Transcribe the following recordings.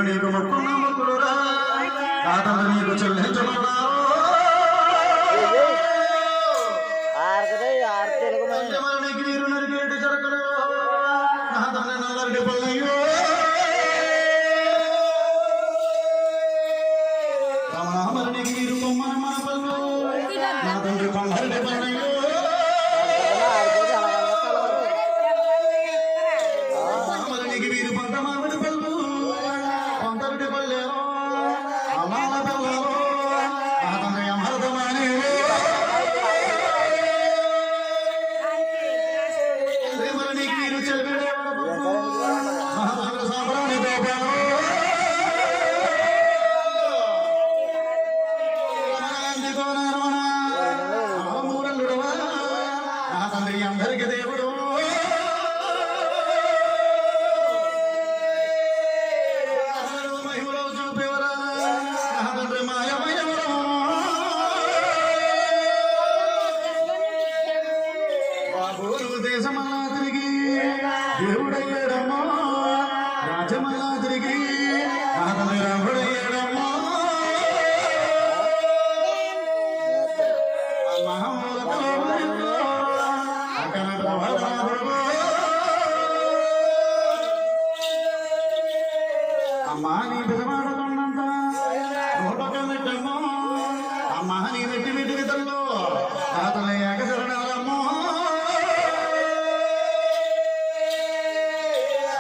నీకు మొక్కున్న మొక్కులురా కాదలు నీకు చెల్లించమన్నా నీరు నరికేటి జరగలు నాదన్న నల్లటి పల్లయ్యో రమణామరణికి నీరు కొమ్మన మన పల్లు నా తండ్రి పంగరటి పల్లయ్యో రమణామరణికి వీరు పంట మామిడి పల్లు పంటటి పల్లెలో అమాల పల్లలో నా తండ్రి అమృతమానే అందరికి దేవుడు మహిమలో చూపేవరా నా తండ్రి మాయమయవరా బాబోరు దేశమల్లా తిరిగి దేవుడయ్యాడమ్మా రాజమల్లా తిరిగి నా తండ్రి రాముడయ్యాడమ్మా అమ్మా నీ బిడమాడుతున్నంత నోటకెళ్ళటమ్మో అమ్మా నీ వెట్టి వెట్టి తల్లో తాతల ఏకశరణాలమ్మో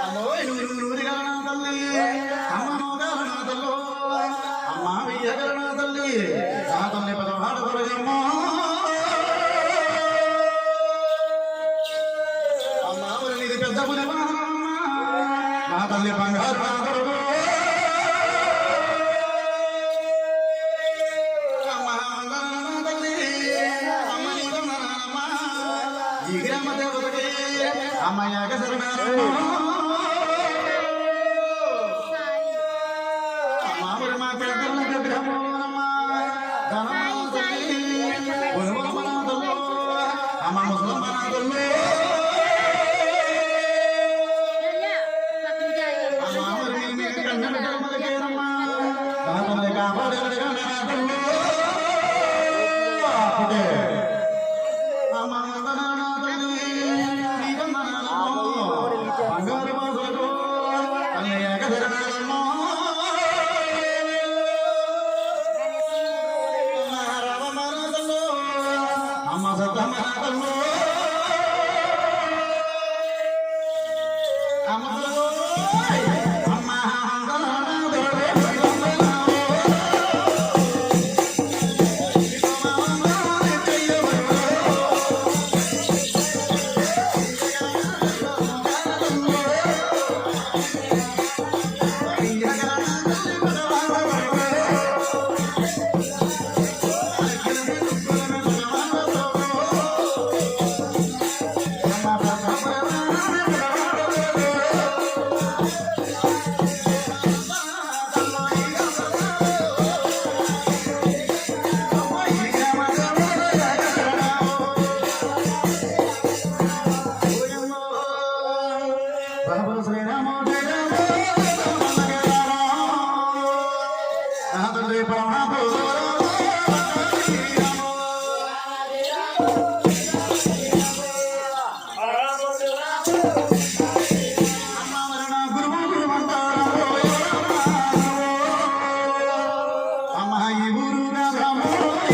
అమ్మో నూరిగలనా తల్లి అమ్మ నోగలనా తల్లో అమ్మా వెయ్యగలనా తల్లి తాతల్ని పదవాడు కొరగమ్మో అమ్మా మరి నీది పెద్ద పులి నా తల్లి బంగారు అమ్మయ్యాక మామూలు మా పెద్దల గ్రహమోనమ్మా అమ్మ ముసలమ్మనాథుల్లో మామూలు మీ కన్నడ కర్మలకేనమ్మా దాతల్ని కాపాడేవాడు కన్ననాథుల్లో అమ్మ బంగారు మాసలకు అన్ని ఏకధరణ